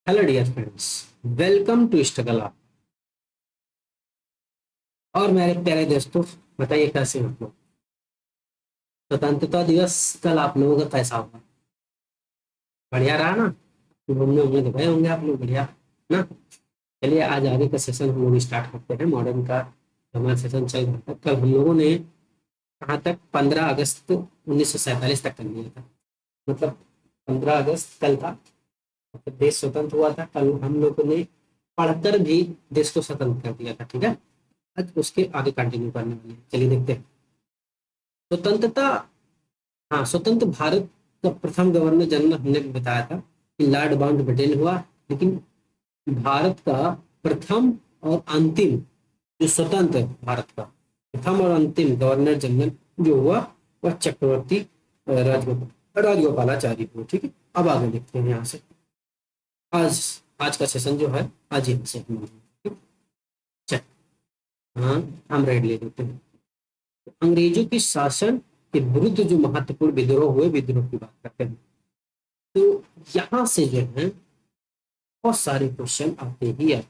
Hello dear friends, welcome to struggle. और मेरे प्यारे दोस्तों, बताइए कैसे हो आप लोग। स्वतंत्रता दिवस कल आप लोगों का कैसा हुआ? बढ़िया रहा ना? घूमने उमने तो गए होंगे आप लोग, बढ़िया ना? चलिए आज आगे का सेशन हम लोग स्टार्ट करते हैं। मॉडर्न का हमारा सेशन चल रहा था। कल हम लोगों ने कहाँ तक 15 अगस्त 1947 तक कर लिया था। मतलब 15 अगस्त कल था, मतलब देश स्वतंत्र हुआ था। कल हम लोगों ने पढ़कर भी देश को स्वतंत्र कर दिया था, ठीक है। आज उसके आगे कंटिन्यू करने वाले हैं, चलिए देखते हैं। स्वतंत्रता, हाँ, स्वतंत्र भारत का प्रथम गवर्नर जनरल हमने बताया था कि लॉर्ड माउंटबेटन हुआ। लेकिन भारत का प्रथम और अंतिम, जो स्वतंत्र भारत का प्रथम और अंतिम गवर्नर जनरल जो हुआ, वह चक्रवर्ती राजगोपालाचारी हुआ, ठीक है। अब आगे देखते हैं यहाँ से। आज आज का सेशन जो है, आज यहाँ से हम ठीक? चल, हाँ, हम रेड ले लेते हैं। अंग्रेजों के शासन के विरुद्ध जो महत्वपूर्ण विद्रोह हुए, विद्रोह की बात करते हैं। तो यहाँ से जो है बहुत सारे क्वेश्चन आते ही आते।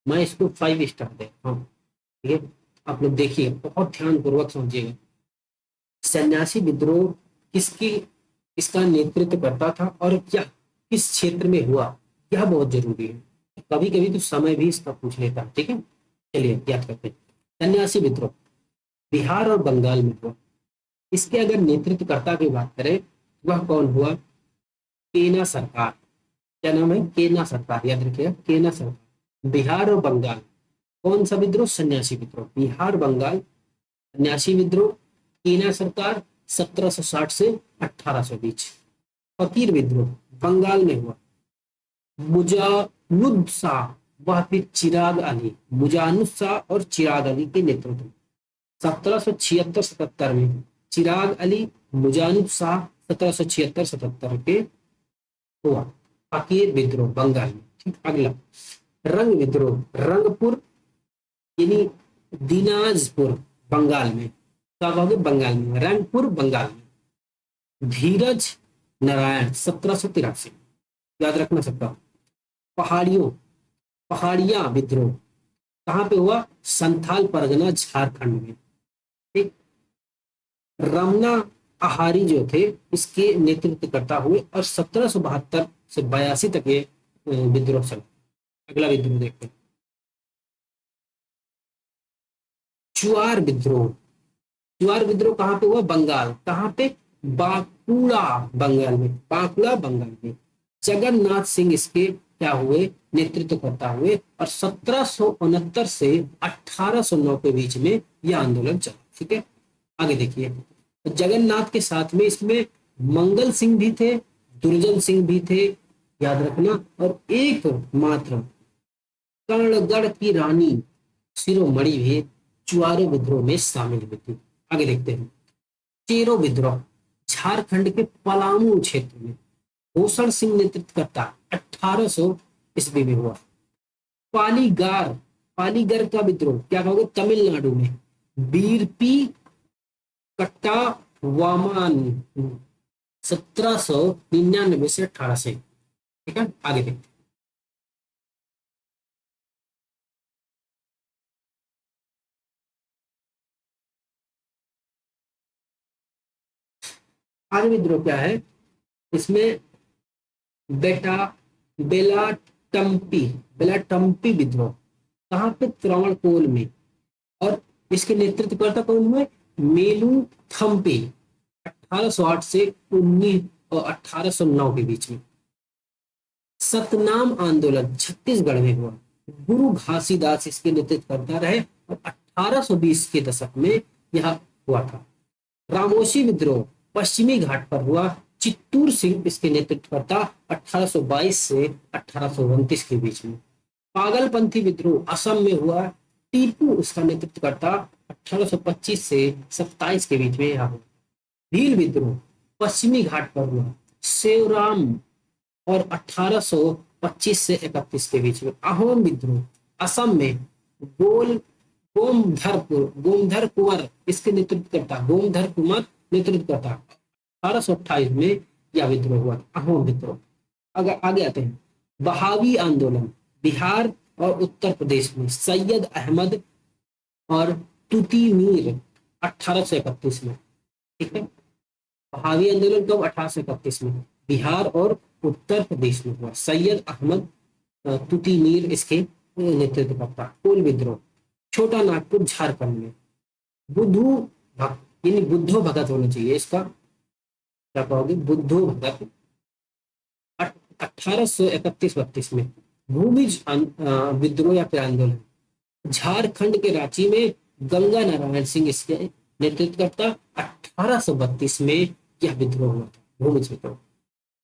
मैं इसको 5 स्टार देता हूँ, ठीक है। आप लोग देखिए, बहुत ध्यान पूर्वक समझिएगा। सन्यासी विद्रोह किसकी इसका नेतृत्व करता था और क्या किस क्षेत्र में हुआ, यह बहुत जरूरी है। कभी कभी तो समय भी इसका पूछ लेता है, ठीक है। चलिए याद करते हैं। सन्यासी विद्रोह बिहार और बंगाल में हुआ। इसके अगर नेतृत्वकर्ता की बात करें, वह कौन हुआ? केना सरकार। क्या नाम है? केना सरकार, याद रखिएगा, केना सरकार। बिहार और बंगाल, कौन सा विद्रोह? सन्यासी विद्रोह। बिहार बंगाल सन्यासी विद्रोह। केना सरकार 1760 से 1800 बीच। फकीर विद्रोह बंगाल में हुआ। मुजानुद शाह, वह फिर चिराग अली, मुजानुद शाह और चिराग अली के नेतृत्व में 1776-77 में चिराग अली, मुजानुद शाह 1776-77 के हुआ फकीर विद्रोह बंगाल में, ठीक। अगला रंग विद्रोह, रंगपुर यानी दिनाजपुर बंगाल में। क्या कहोगे? बंगाल में, रंगपुर बंगाल में। धीरज नारायण 1783, याद रखना सबका। पहाड़ियों पहाड़िया विद्रोह कहाँ पे हुआ? संथाल परगना झारखंड में, ठीक। रमना आहारी जो थे, इसके नेतृत्व करता हुए और 1772 से 82 तक ये विद्रोह चला। अगला विद्रोह देखते हैं, चुआर विद्रोह। चुआर विद्रोह कहाँ पे हुआ? बंगाल। कहाँ पे? बांकुड़ा बंगाल में, बांकुड़ा बंगाल में। जगन्नाथ सिंह इसके क्या हुए? नेतृत्व करता हुए और 1769 से 1809 के बीच में यह आंदोलन चला, ठीक है। आगे देखिए, जगन्नाथ के साथ में इसमें मंगल सिंह भी थे, दुर्जन सिंह भी थे, याद रखना। और एक मात्र कर्णगढ़ की रानी शिरोमणि भी चुआरे विद्रोह में शामिल हुई थी। आगे देखते हैं, चेरो विद्रोह झारखंड के पलामू क्षेत्र में भूषण सिंह नेतृत्व करता 1800 ईस्वी में हुआ। पालीगार पालीगर का विद्रोह क्या कहोगे? तमिलनाडु में बीरपी कट्टा वामान 1799 से 1800, ठीक है। आगे देखते हैं। आगे विद्रोह क्या है? इसमें बेटा बेलाटम्पी बेलाटम्पी विद्रोह कहाँ पे? त्रावणकोर में। और इसके नेतृत्व करता कौन हुए? मेलू थम्पी 1808 से 19 और 1809 के बीच में। सतनाम आंदोलन छत्तीसगढ़ में हुआ। गुरु घासीदास इसके नेतृत्व करता रहे और 1820 के दशक में यह हुआ था। रामोशी विद्रोह पश्चिमी घाट पर हुआ। चित्तूर सिंह इसके नेतृत्व करता 1822 से 1829 के बीच में। पागलपंथी विद्रोह असम में हुआ। टीपू इसका नेतृत्व करता 1825 से 27 के बीच में यह हुआ। भील विद्रोह पश्चिमी घाट पर हुआ। सेवराम और 1825 से 31 के बीच में। अहोम विद्रोह असम में गोल गोमधर कुंवर इसके नेतृत्व करता, गोमधर कुंवर नेतृत्व करता 1828 में यह विद्रोह हुआ, अहोम विद्रोह। अगर आगे आते हैं, बहावी आंदोलन बिहार और उत्तर प्रदेश में सैयद अहमद और तूती मीर 1831 में। ठीक है, बहावी आंदोलन कब? 1831 में बिहार और उत्तर प्रदेश में हुआ। सैयद अहमद तूती मीर इसके नेतृत्व करता। कोल विद्रोह छोटा नागपुर झारखंड में। बुद्धू भक्त यानी बुद्धो भगत होना चाहिए इसका, क्या कहोगे? बुद्धो भगत 1831-32 में। भूमिज विद्रोह या फिर आंदोलन झारखंड के रांची में गंगा नारायण सिंह इसके नेतृत्व करता। 1832 में यह विद्रोह हुआ था, भूमिज विद्रोह।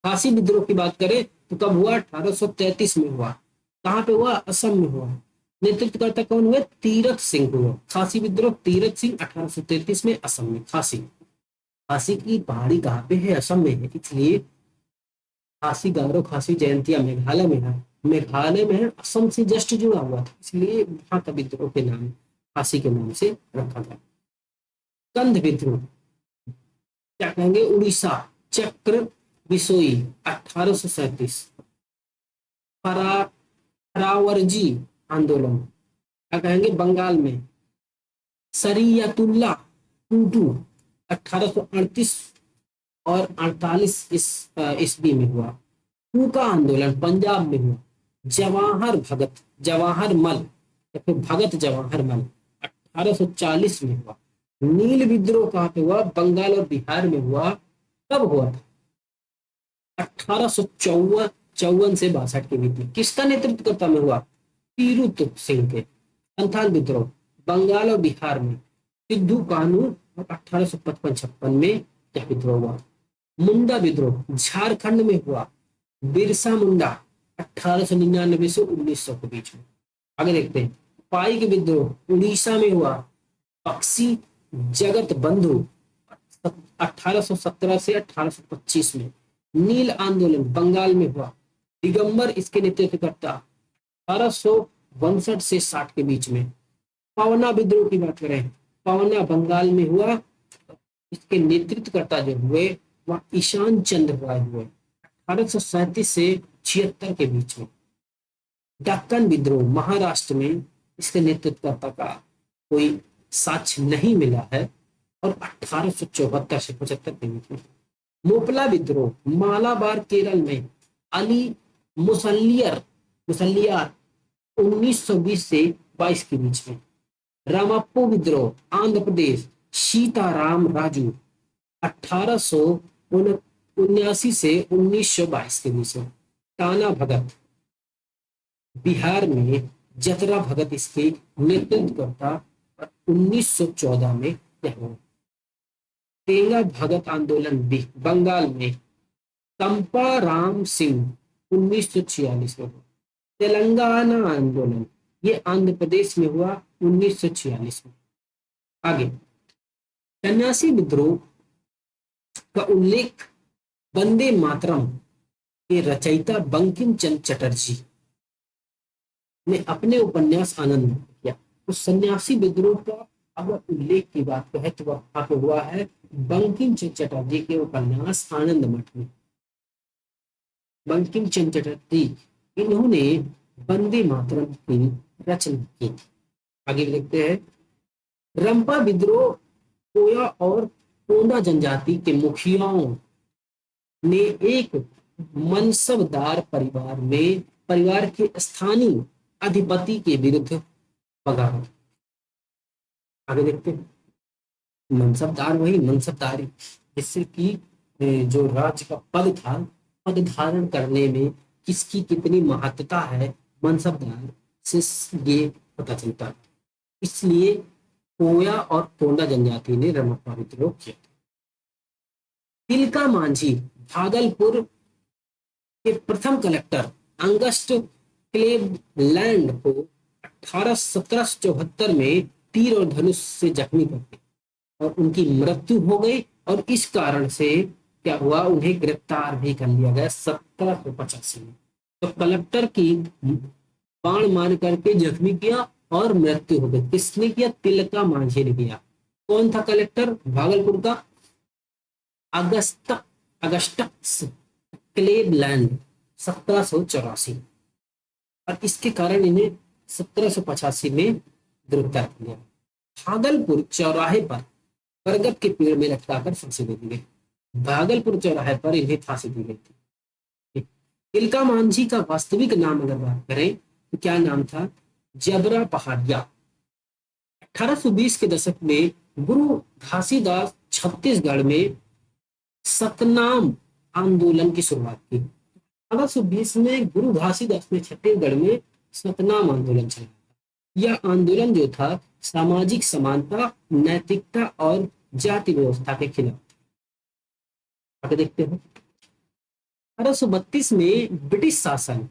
खासी विद्रोह की बात करें तो कब हुआ? 1833 में हुआ। कहाँ पे हुआ? असम में हुआ। नेतृत्व करता कौन हुए? तीरथ सिंह हुआ। खासी विद्रोह तीरथ सिंह 1833 में असम में। खासी, खासी की पहाड़ी कहाँ पे है? असम में है, इसलिए खासी गारो खासी जयंतिया मेघालय में है। मेघालय में है, असम से जस्ट जुड़ा हुआ था, इसलिए वहां का विद्रोह के नाम खासी के नाम से रखा गया। कंध विद्रोह क्या कहेंगे? उड़ीसा चक्र बिसोई 1837। फरावरजी आंदोलन क्या कहेंगे? बंगाल में। सरियतुल्लाह टूटू 1838 और 48 ईस्वी में हुआ। कूका आंदोलन पंजाब में हुआ। जवाहर मल या फिर भगत जवाहर मल 1840 में हुआ। नील विद्रोह कहाँ पे हुआ? बंगाल और बिहार में हुआ। कब हुआ था? 1854 से 62 के बीच में। किसका नेतृत्व करता में हुआ? पीरुत सिंह के। संथाल विद्रोह बंगाल और बिहार में। सिद्धू कानू 1855-56 में यह विद्रोह हुआ। मुंडा विद्रोह झारखंड में हुआ। बिरसा मुंडा 1899 से 1900 के बीच में। आगे देखते हैं। पाइक विद्रोह उड़ीसा में हुआ। बक्सी जगत बंधु 1817 से 1825 में। नील आंदोलन बंगाल में हुआ। दिगंबर इसके नेतृत्व करता 1862 से 60 के बीच में। पवना विद्रोह की बात करें, पवना बंगाल में हुआ। इसके नेतृत्वकर्ता जो हुए वह ईशान चंद्र राय हुए 1837 से 76 के बीच में। दक्कन विद्रोह महाराष्ट्र में, इसके नेतृत्वकर्ता का कोई साक्ष्य नहीं मिला है और 1874 से 75 के बीच में। मोपला विद्रोह मालाबार केरल में। अली मुसल्लियार 1920 से 22 के बीच में। रामप्पो विद्रोह आंध्र प्रदेश सीताराम राजू 1879 से 1922 के बीच में। टाना भगत बिहार में जतरा भगत इसके नेतृत्व करता 1914 में यह हुआ। तेंगा भगत आंदोलन बंगाल में। तंपा राम सिंह 1946 में हुआ। तेलंगाना आंदोलन ये आंध्र प्रदेश में हुआ 1946 में। आगे सन्यासी विद्रोह का उल्लेख वंदे मातरम के रचयिता बंकिम चंद्र चटर्जी ने अपने उपन्यास आनंद में किया। तो सन्यासी विद्रोह का अगर उल्लेख की बात करें तो वहां पे हुआ है बंकिम चंद्र चटर्जी के उपन्यास आनंद मठ में। बंकिम चंद्र चटर्जी इन्होंने वंदे मातरम की रचना की। आगे देखते हैं। रंपा विद्रोह कोया और कोंडा जनजाति के मुखियाओं ने एक मनसबदार परिवार के स्थानीय अधिपति के विरुद्ध बगावत। आगे देखते हैं। मनसबदार वही मनसबदारी, जिससे कि जो राज्य का पद था, पद धारण करने में किसकी कितनी महत्ता है, मनसबदार से ये पता चलता। इसलिए कोया और कोंडा जनजाति ने रंपा विद्रोह किया। तिलका मांझी भागलपुर के प्रथम कलेक्टर अंगस्ट क्लेवलैंड को 1774 में तीर और धनुष से जख्मी कर दिया और उनकी मृत्यु हो गई। और इस कारण से क्या हुआ, उन्हें गिरफ्तार भी कर लिया गया 1785 में। तो कलेक्टर की बाण मार करके जख्मी किया और मृत्यु हो गई। किसने किया? तिलका मांझी ने किया। कौन था कलेक्टर भागलपुर का? अगस्टस क्लेवलैंड 1784 और इसके कारण इन्हें 1785 में गिरफ्तार किया। भागलपुर चौराहे पर बरगद के पेड़ में लटकाकर फांसी दे दी गई। भागलपुर चौराहे पर इन्हें फांसी दी गई थी। तिलका मांझी का वास्तविक नाम अगर बात करें तो क्या नाम था? जबरा पहाड़िया। 1820 के दशक में गुरु घासीदास छत्तीसगढ़ में सतनाम आंदोलन की शुरुआत की। 1820 में गुरु घासीदास ने छत्तीसगढ़ में सतनाम आंदोलन चलाया। यह आंदोलन जो था सामाजिक समानता, नैतिकता और जाति व्यवस्था के खिलाफ। आगे देखते हैं। 1832 में ब्रिटिश शासन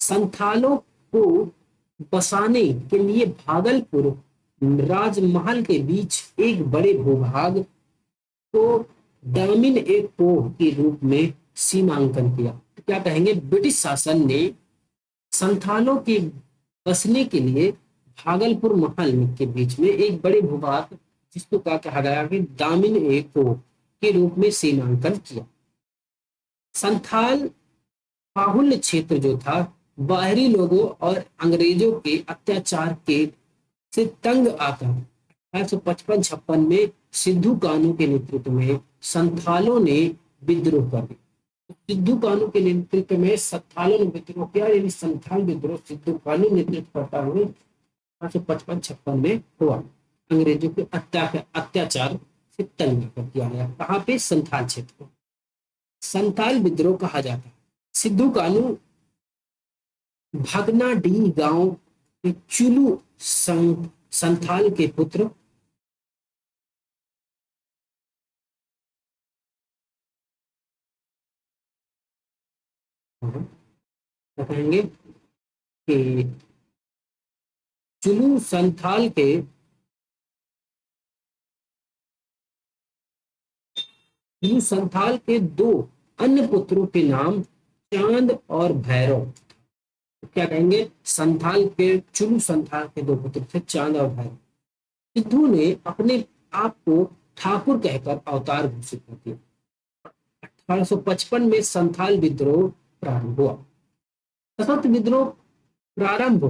संथालों को बसाने के लिए भागलपुर राजमहल के बीच एक बड़े भूभाग को दामिन एक पोह के रूप में सीमांकन किया। तो क्या कहेंगे? ब्रिटिश शासन ने संथालों के बसने के लिए भागलपुर महल के बीच में एक बड़े भूभाग, जिसको क्या कहा गया कि दामिन एक पोह के रूप में सीमांकन किया। संथाल बाहुल्य क्षेत्र जो था बाहरी लोगों और अंग्रेजों के अत्याचार के से तंग आकर 1855-56 में सिद्धू कानू के नेतृत्व में संथालों ने विद्रोह कर दिया। सिद्धू कानू के नेतृत्व में संथालों ने विद्रोह किया, यानी संथाल विद्रोह सिद्धू कानू नेतृत्व करता हुए 1855-56 में हुआ। अंग्रेजों के अत्याचार से तंग आकर किया गया। कहाँ पे? संथाल क्षेत्र को संथाल विद्रोह कहा जाता है। सिद्धू कानू भगनाडीह गांव के चुलू संथाल के पुत्र कहेंगे कि चुलू संथाल के दो अन्य पुत्रों के नाम चांद और भैरव। क्या कहेंगे? संथाल के चुलू संथाल के दो पुत्र थे, चांद और भैरव। सिद्धू ने अपने आप को ठाकुर कहकर अवतार घोषित कर दिया। 1855 में संथाल विद्रोह प्रारंभ हुआ। सशस्त्र विद्रोह प्रारंभ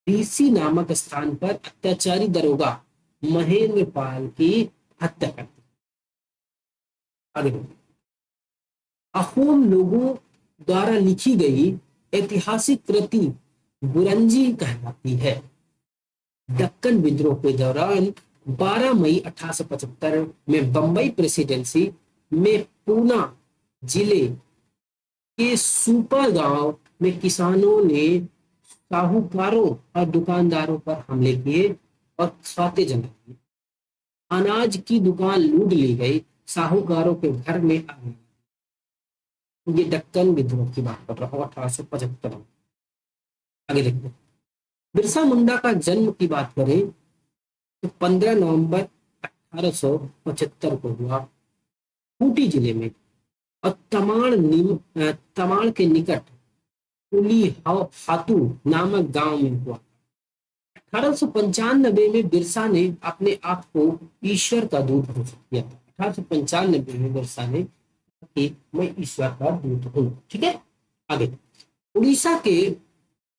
डीसी नामक स्थान पर अत्याचारी दरोगा महेंद्र पाल की हत्या कर दी। आगे अहोम लोगों द्वारा लिखी गई ऐतिहासिक कृति बुरंजी कहलाती है। दक्कन विद्रोह के दौरान 12 मई 1875 में बंबई प्रेसिडेंसी में पूना जिले के सुपर गांव में किसानों ने साहूकारों और दुकानदारों पर हमले किए और फाते जला दिए। अनाज की दुकान लूट ली गई, साहूकारों के घर में आग लगा। ये दक्कन विद्रोह की बात कर रहा हूँ 1875 में। आगे देखते हैं। बिरसा मुंडा का जन्म की बात करें तो 15 नवंबर 1875 को हुआ खूंटी जिले में और तमाड़ के निकट उली हातू नामक गांव में हुआ। 1895 में बिरसा ने अपने आप को ईश्वर का दूत घोषित किया था। 1895 में बिरसा ने कि मैं ईश्वर का दूत हूं। ठीक है, आगे उड़ीसा के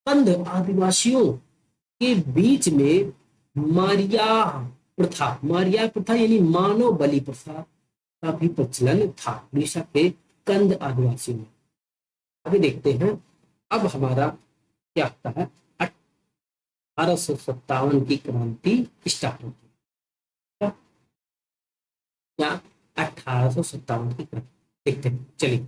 कंध आदिवासियों के बीच में मारिया प्रथा यानी मानव बलि प्रथा का भी प्रचलन था उड़ीसा के कंध आदिवासियों में। अभी देखते हैं। अब हमारा क्या होता है? 1857 की क्रांति स्टार्ट होती है। क्या 1857 की क्रांति देखते हैं, चलिए।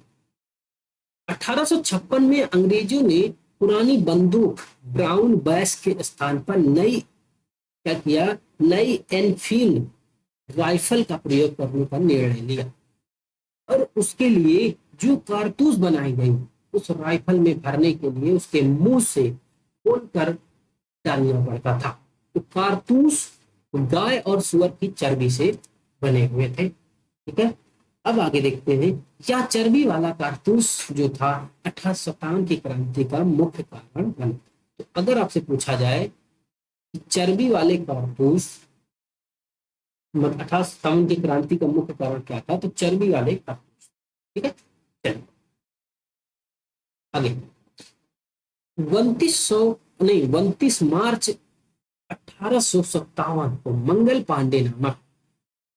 1856 में अंग्रेजों ने पुरानी बंदूक ब्राउन बैस के स्थान पर नई एनफील्ड राइफल का प्रयोग करने का निर्णय लिया और उसके लिए जो कारतूस बनाई गई उस राइफल में भरने के लिए उसके मुंह से खोलकर डालना पड़ता था। तो कारतूस गाय और सुअर की चर्बी से बने हुए थे। ठीक है, अब आगे देखते हैं। यह चर्बी वाला कारतूस जो था 1857 की क्रांति का मुख्य कारण बना। तो अगर आपसे पूछा जाए कि चर्बी वाले कारतूस 1857 की क्रांति का मुख्य कारण क्या था, तो चर्बी वाले कारतूस। ठीक है, चलिए आगे 29 मार्च 1857 को मंगल पांडे नामक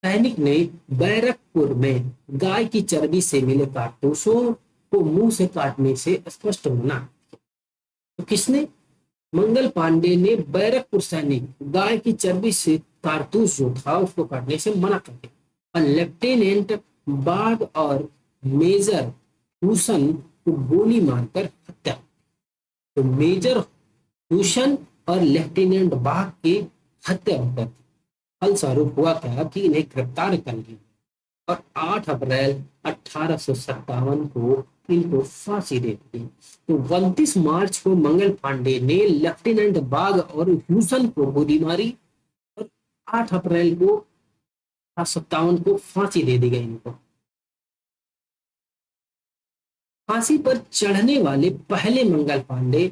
सैनिक ने बैरकपुर में गाय की चर्बी से मिले कारतूसों को मुंह से काटने से स्पष्ट होना। तो किसने? मंगल पांडे ने बैरकपुर सैनिक गाय की चर्बी से कारतूस जो था उसको काटने से मना कर दिया। और लेफ्टिनेंट बाग और मेजर हुसन को गोली मारकर हत्या। तो मेजर हुसन और लेफ्टिनेंट बाग की हत्या कर दी। फलस्वरूप हुआ क्या कि इन्हें गिरफ्तार कर लिया और 8 अप्रैल 1857 को इनको फांसी दे दी। तो 29 मार्च को मंगल पांडे ने लेफ्टिनेंट बाग और ह्यूसन को गोली मारी और 8 अप्रैल को 57 को फांसी दे दी गई इनको। फांसी पर चढ़ने वाले पहले मंगल पांडे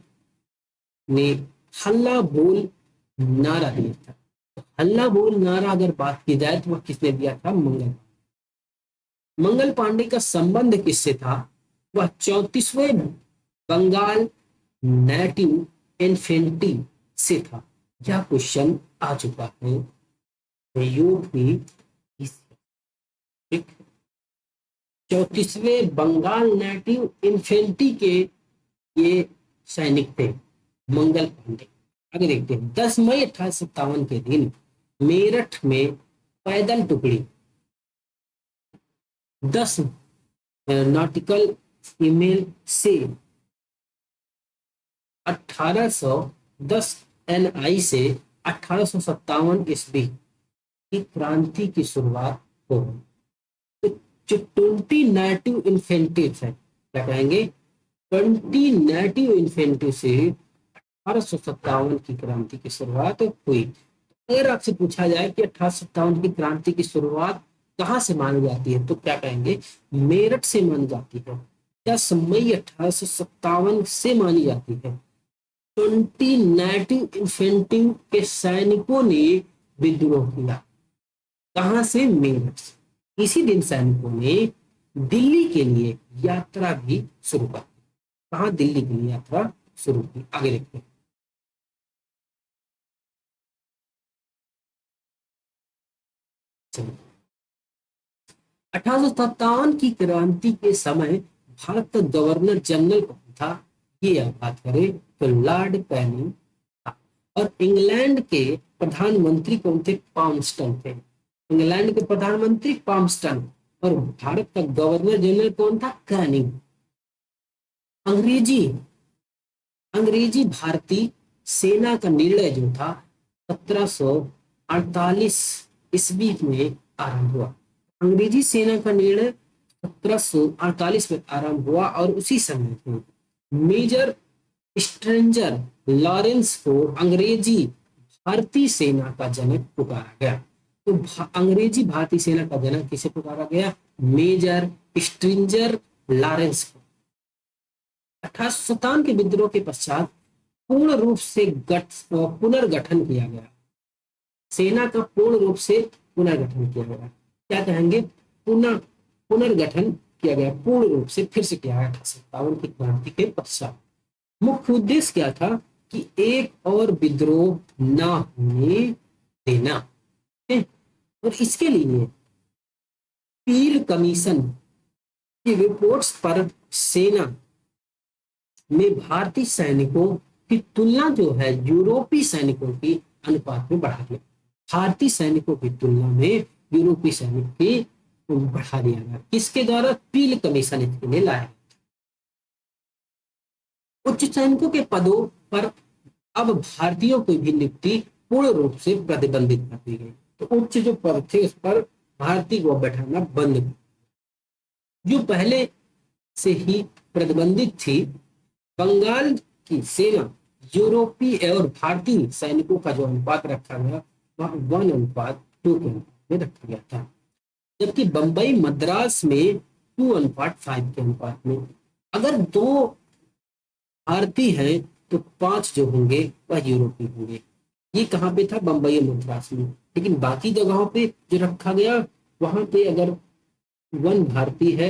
ने हल्ला बोल नारा दिया था। तो हल्ला बोल नारा अगर बात की जाए तो वह किसने दिया था? मंगल पांडे का संबंध किससे था? वह 34वें बंगाल नेटिव इन्फेंट्री से था। यह क्वेश्चन आ चुका है यूपी 34वें बंगाल नेटिव इन्फेंट्री के ये सैनिक थे मंगल पांडे। आगे देखते हैं 10 मई 1857 के दिन मेरठ में पैदल टुकड़ी 10 नॉटिकल ईमेल से 1810 NI से 1857 ईस्वी की क्रांति की शुरुआत हो गई। तो जो 20 नेटिव इन्फेंट्री है, क्या कहेंगे? 20 नेटिव इन्फेंट्री से 1857 की क्रांति की शुरुआत हुई। अगर आपसे पूछा जाए कि 1857 की क्रांति की शुरुआत कहाँ से मानी जाती है तो क्या कहेंगे? मेरठ से मानी जाती है। 10 मई 1857 से मानी जाती है। 20 नेटिव इन्फेंट्री के सैनिकों ने विद्रोह किया। कहां से? मेरठ से। इसी दिन सैनिकों ने दिल्ली के लिए यात्रा भी शुरू कर दी। कहा? दिल्ली के लिए यात्रा शुरू की। आगे देखते हैं 1857 की क्रांति के समय भारत का गवर्नर जनरल कौन था? ये आप बात करें तो लॉर्ड कैनिंग था। और इंग्लैंड के प्रधानमंत्री कौन थे? पामस्टन थे। इंग्लैंड के प्रधानमंत्री पामस्टन और भारत का गवर्नर जनरल कौन था? कैनिंग। अंग्रेजी भारतीय सेना का निर्णय जो था 1748 ईस्वी में आरंभ हुआ। अंग्रेजी सेना का निर्णय 1748 में आरंभ हुआ और उसी समय में मेजर स्ट्रेंजर लॉरेंस को अंग्रेजी भारतीय सेना का जनक पुकारा गया। तो अंग्रेजी भारतीय सेना का जनक किसे पुकारा गया? मेजर स्ट्रेंजर लॉरेंस को। 1857 के विद्रोह के पश्चात पूर्ण रूप से पुनर्गठन किया गया। सेना का पूर्ण रूप से पुनर्गठन किया गया। क्या कहेंगे? पुनर्गठन किया गया, पूर्ण रूप से फिर से किया गया 1857 की क्रांति के पश्चात। मुख्य उद्देश्य क्या था कि एक और विद्रोह ना होने देना। और इसके लिए पील कमीशन की रिपोर्ट्स पर सेना में भारतीय सैनिकों की तुलना जो है यूरोपीय सैनिकों की अनुपात में बढ़ा दिया। भारतीय सैनिकों की तुलना में यूरोपीय सैनिक की बढ़ा दिया गया। किसके द्वारा? पील कमीशन इसके लिए लाया। उच्च सैनिकों के पदों पर अब भारतीयों की भी नियुक्ति पूर्ण रूप से प्रतिबंधित कर दी गई। तो उच्च जो पद थे उस पर भारतीय को बैठाना बंद कर। जो पहले से ही प्रतिबंधित थी, बंगाल की सेना यूरोपीय और भारतीय सैनिकों का जो अनुपात रखा गया वह 1:2 के अनुपात में रखा गया था। जबकि बंबई मद्रास में 2:5 के अनुपात में। अगर 2 भारतीय हैं तो 5 जो होंगे वह यूरोपीय होंगे। ये कहाँ पे था? बंबई और मद्रास में। लेकिन बाकी जगहों पे जो रखा गया वहां पे अगर 1 भारतीय है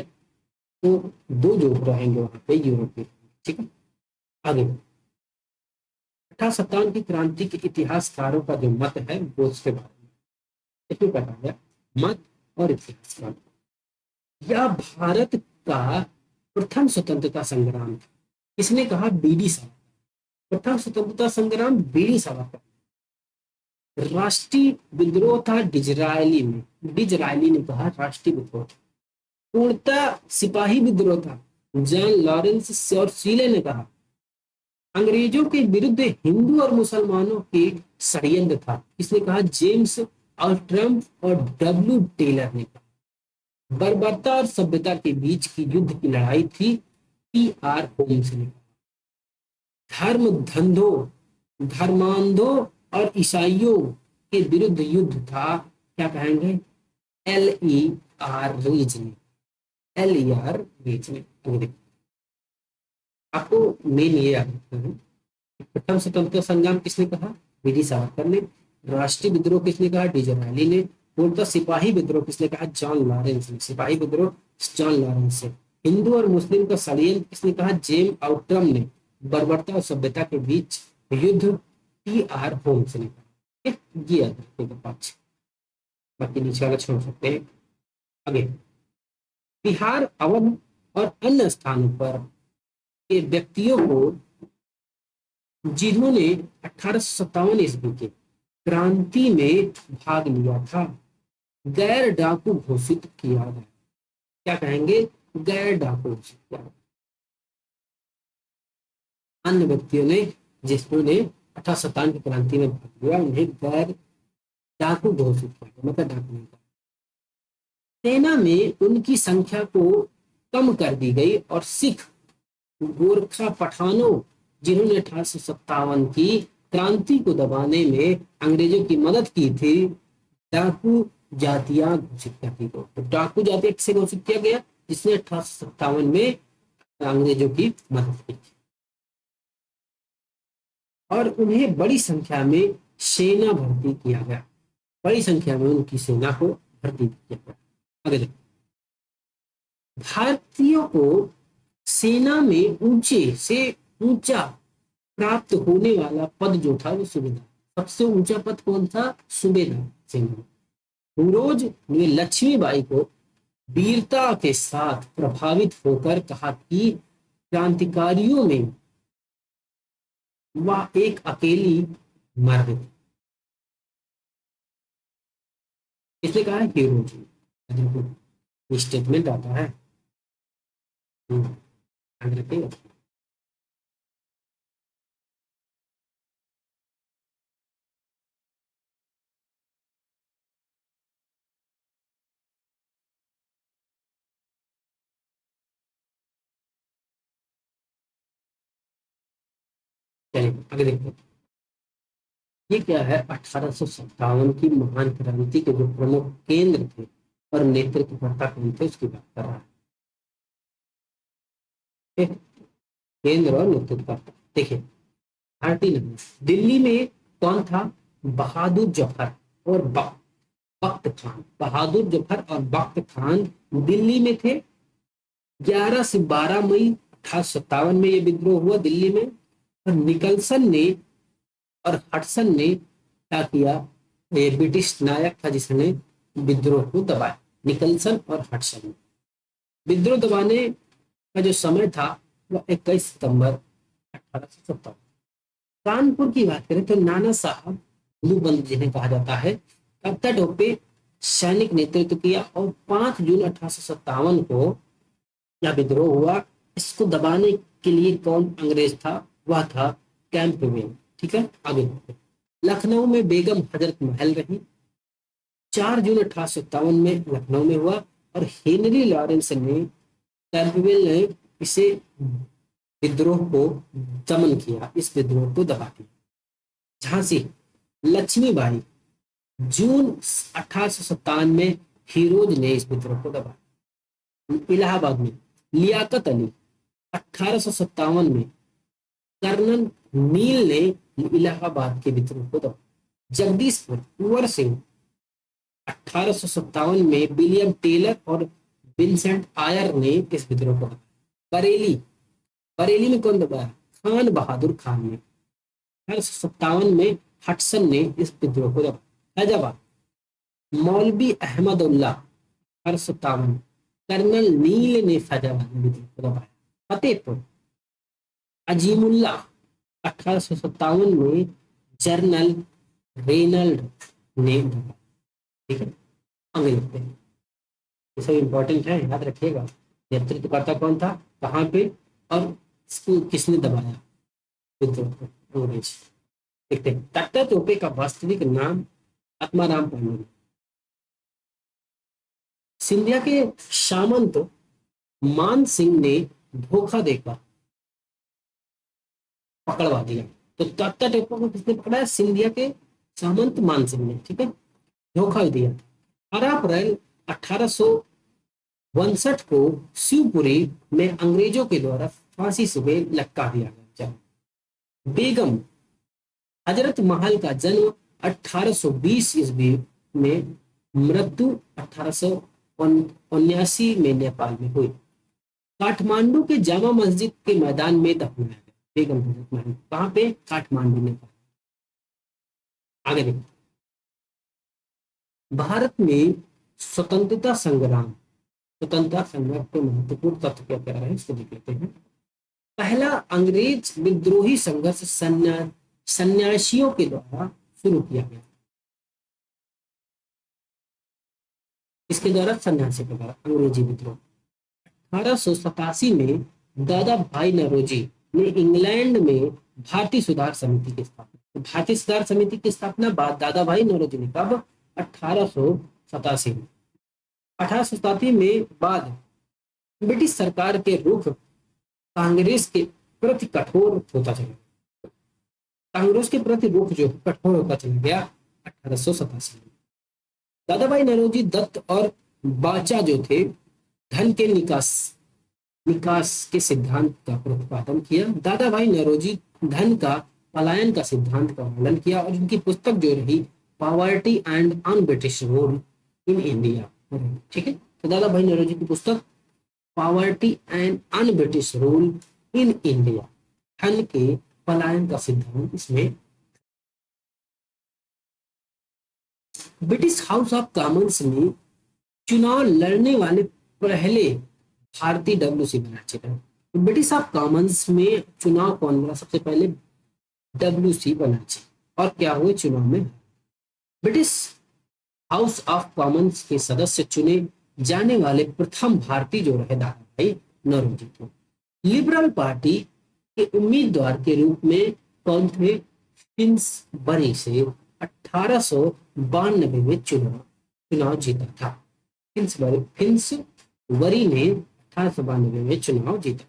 तो 2 जो रहेंगे वहां पे यूरोपीय। ठीक है, आगे 1857 की क्रांति के इतिहासकारों का जो मत है वो उसके बारे में इसमें बताया गया, मत और इतिहासकार। यह भारत का प्रथम स्वतंत्रता संग्राम था। इसने कहा बीडी सावरकर। प्रथम स्वतंत्रता संग्राम बीडी सावरकर। राष्ट्रीय विद्रोह था डिजरायली में, डिजरायली ने कहा राष्ट्रीय विद्रोह था। पूर्णतः सिपाही विद्रोह था, जॉन लॉरेंस और सीले ने कहा। अंग्रेजों के विरुद्ध हिंदू और मुसलमानों के षड्यंत्र था, इसने कहा जेम्स और ट्रम्प और डब्ल्यू टेलर ने कहा। बर्बरता और सभ्यता के बीच की युद्ध की लड़ाई थी, टी आर होम्स ने कहा। धर्म धंधों, धर्मांधों और ईसाइयों के विरुद्ध युद्ध था, क्या कहेंगे, एल ई आर रीज ने, एल ई आर रीज ने। आपको मेन ये याद रखना है, प्रथम स्वतंत्रता संग्राम किसने कहा, वीडी सावरकर ने। राष्ट्रीय विद्रोह किसने कहा, डिजरायली ने। पूर्णतः सिपाही विद्रोह किसने कहा, जॉन लॉरेंस ने। सिपाही विद्रोह जॉन लॉरेंस से। हिंदू और मुस्लिम का षड्यंत्र किसने कहा, जेम आउट्रम ने। बर्बरता और सभ्यता के बीच युद्ध, टी आर होम्स ने कहा। ये याद रखने का पांच, बाकी नीचे वाला छोड़ सकते हैं। आगे बिहार, अवध और अन्य स्थानों पर के व्यक्तियों को जिन्होंने 1857 ईस्वी के क्रांति में भाग लिया था गैर डाकू घोषित किया गया। क्या कहेंगे, गैर डाकू घोषित किया गया। अन्य व्यक्तियों ने जिन्होंने 1857 की क्रांति में भाग लिया उन्हें गैर डाकू घोषित किया गया, मतलब डाकू नहीं था। सेना में उनकी संख्या को कम कर दी गई और सिख, गोरखा, पठानों जिन्होंने 1857 की क्रांति को दबाने में अंग्रेजों की मदद की थी, डाकू जातियां घोषित कर दी गई। तो डाकू जाति से घोषित किया गया जिसने 1857 में अंग्रेजों की मदद की थी। और उन्हें बड़ी संख्या में सेना भर्ती किया गया, बड़ी संख्या में उनकी सेना को भर्ती किया गया। अगर भारतीयों को सेना में ऊंचे से ऊंचा प्राप्त होने वाला पद जो था वो सूबेदार। सबसे ऊंचा पद कौन था, सूबेदार सेना। फिरोज ने लक्ष्मीबाई को वीरता के साथ प्रभावित होकर कहा कि क्रांतिकारियों में वह एक अकेली मर्द थी। इसने कहा है हीरोज, स्टेटमेंट आता है। चलिए आगे देखते हैं। ये क्या है, 1857 की महान क्रांति के जो प्रमुख केंद्र थे और नेतृत्वकर्ता कौन थे उसकी बात कर रहा है। केंद्र और नेतृत्वकर्ता देखिए, भारतीय दिल्ली में कौन था, बहादुर जफर और बख्त खान। बहादुर जफर और बख्त खान दिल्ली में थे। 11 से 12 मई 1857 में ये विद्रोह हुआ दिल्ली में। और निकलसन ने और हडसन ने क्या किया, ये ब्रिटिश नायक था जिसने विद्रोह को दबाया। निकलसन और हडसन ने विद्रोह दबाने का जो समय था वह 21 सितंबर 1857। कानपुर की बात करें तो नाना साहब लूबंद जिन्हें कहा जाता है, तटों पे सैनिक नेतृत्व किया और 5 जून 1857 को यह विद्रोह हुआ। इसको दबाने के लिए कौन अंग्रेज था, वह था कैंपबेल। ठीक है, आगे लखनऊ में बेगम हजरत महल रही। 4 जून 1857 में लखनऊ में हुआ और हेनरी लॉरेंस ने, कैंपबेल ने इसे विद्रोह को दमन किया, इस विद्रोह को दबा दिया। झांसी लक्ष्मीबाई जून 1857 में हीरोज ने इस विद्रोह को दबाया। इलाहाबाद में लियाकत अली 1857 में, कर्नल नील ने इलाहाबाद के विद्रोह को दबाया। जगदीशपुर कुंवर सिंह 1857 में, विलियम टेलर और विंसेंट आयर ने इस विद्रोह को दबाया। बरेली बरेली में कौन दबाया? खान बहादुर खान ने। 1857 में हटसन ने इस विद्रोह को दबाया। फैजाबाद, मौलवी अहमद उल्लाह 1857, कर्नल नील ने फैजाबाद में विद्रोह को दबाया। फतेहपुर, अजीमुल्लाह 1857 में जनरल रेनल्ड ने दबाया। ठीक है, आगे लिखते हैं, ये सब इंपॉर्टेंट है, याद रखिएगा। नेतृत्वकर्ता कौन था, कहाँ पे, और इसको किसने दबाया विद्रोह को, अंग्रेज। देखते हैं, तात्या तोपे का वास्तविक नाम आत्माराम पांडु। सिंधिया के सामंत मान सिंह ने धोखा देकर पकड़वा दिया। तो तात्या टोपे को किसने पकड़ा? सिंधिया के सामंत मान सिंह ने। ठीक है, धोखा दिया। 18 अप्रैल 1862 को शिवपुरी में अंग्रेजों के द्वारा फांसी से लटका दिया गया। बेगम हजरत महल का जन्म 1820 ईस्वी में, मृत्यु 1879 में नेपाल में हुई। काठमांडू के जामा मस्जिद के मैदान में दफनाया गया बेगम हजरत महल। कहाँ पे? काठमांडू, नेपाल। आगे देखो, भारत में स्वतंत्रता संग्राम के महत्वपूर्ण तथ्य क्या क्या रहे इसको देख लेते हैं। पहला अंग्रेज विद्रोही संघर्ष सन्यासियों के द्वारा शुरू किया गया। इसके द्वारा, सन्यासी के द्वारा अंग्रेजी विद्रोह। 1887 में दादा भाई नौरोजी ने इंग्लैंड में भारतीय सुधार समिति की स्थापना। भारतीय सुधार समिति की स्थापना बाद दादा भाई नौरोजी ने कब? 1887 में। 1887 में बाद ब्रिटिश सरकार के रुख कांग्रेस के प्रति कठोर होता चला। कांग्रेस के प्रति रुख जो कठोर होता चला गया 1887 में। दादा भाई नौरोजी दत्त और बाचा जो थे, धन के निकास के सिद्धांत का प्रतिपादन किया। दादा भाई नौरोजी धन का पलायन का सिद्धांत का वर्णन किया और उनकी पुस्तक जो रही poverty and un British rule in India. ठीक है, तो दादा भाई नौरोजी की पुस्तक poverty and un British rule in India, धन के पलायन का सिद्धांत इसमें। ब्रिटिश हाउस ऑफ कॉमन्स में चुनाव लड़ने वाले पहले भारतीय डब्ल्यूसी बनाए गए। तो ब्रिटिश ऑफ कॉमन्स में चुनाव कौन लड़ा? सबसे पहले डब्ल्यूसी बनाए और क्या हुए चुनाव में? ब्रिटिश हाउस ऑफ कॉमन्स के सदस्य चुने जाने वाले प्रथम भारतीय जो रहे दादा भाई नौरोजी थे। लिबरल पार्टी के उम्मीदवार के रूप में कौन थे? फिन्सबरी से 1892 में चुनाव जीता था। फिन्सबरी ने 1892 में चुनाव जीता।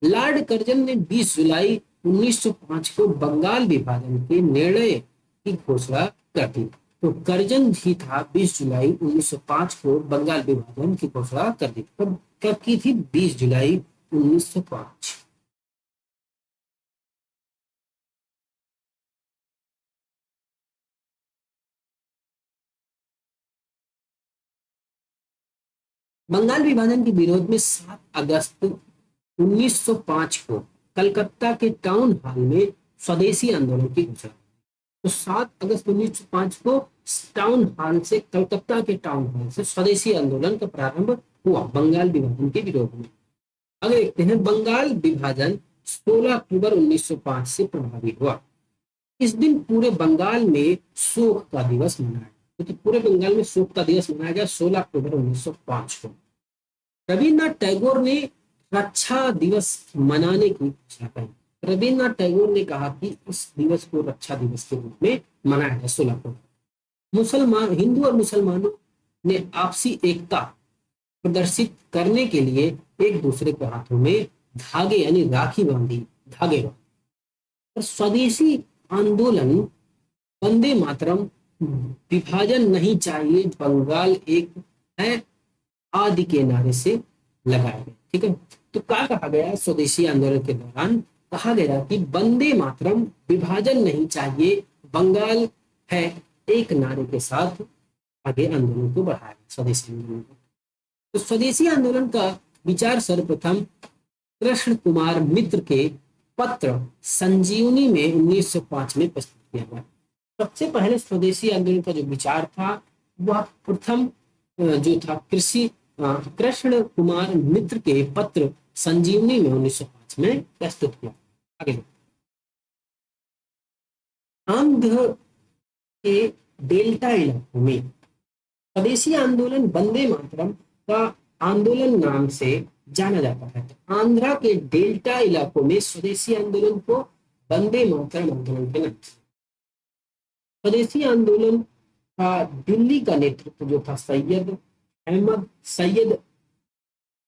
लॉर्ड कर्जन ने 20 जुलाई 1905 को बंगाल विभाजन के निर्णय की घोषणा कर दी। तो कर्जन जी था 20 जुलाई 1905 को बंगाल विभाजन की घोषणा कर दी। कब की थी? 20 जुलाई 1905। बंगाल विभाजन के विरोध में 7 अगस्त 1905 को कलकत्ता के टाउन हॉल में स्वदेशी आंदोलन की घोषणा। तो 7 अगस्त 1905 को टाउन हॉल से, कलकत्ता के टाउन हॉल से स्वदेशी आंदोलन का प्रारंभ हुआ बंगाल विभाजन के विरोध में। आगे देखते हैं, बंगाल विभाजन 16 अक्टूबर 1905 से प्रभावी हुआ। इस दिन पूरे बंगाल में शोक का दिवस मनाया, क्योंकि पूरे बंगाल में शोक का दिवस मनाया गया 16 अक्टूबर 1905 को। रविन्द्रनाथ टैगोर ने रक्षा दिवस मनाने की घोषणा करी। रविन्द्रनाथ टैगोर ने कहा कि इस दिवस को रक्षा दिवस के रूप में मनाया जाए 16 अक्टूबर। हिंदू और मुसलमानों ने आपसी एकता प्रदर्शित करने के लिए एक दूसरे के हाथों में धागे यानी राखी बांधी, धागे और स्वदेशी आंदोलन वंदे मातरम, विभाजन नहीं चाहिए, बंगाल एक है आदि के नारे से लगाया गया। ठीक है, तो क्या कहा गया? स्वदेशी आंदोलन के दौरान कहा गया कि वंदे मातरम, विभाजन नहीं चाहिए, बंगाल है, एक नारे के साथ आगे आंदोलन को बढ़ाया, स्वदेशी आंदोलन को। तो स्वदेशी आंदोलन का विचार सर्वप्रथम कृष्ण कुमार मित्र के पत्र संजीवनी में 1905 में प्रस्तुत किया गया। सबसे पहले स्वदेशी आंदोलन का जो विचार था वह प्रथम जो था कृष्ण कुमार मित्र के पत्र संजीवनी में 1905 में प्रस्तुत किया। आगे आंध्र के डेल्टा इलाकों में स्वदेशी आंदोलन वंदे मातरम का आंदोलन नाम से जाना जाता है। तो आंध्रा के डेल्टा इलाकों में स्वदेशी आंदोलन को वंदे मातरम आंदोलन के नाम से। स्वदेशी आंदोलन का दिल्ली का नेतृत्व जो था सैयद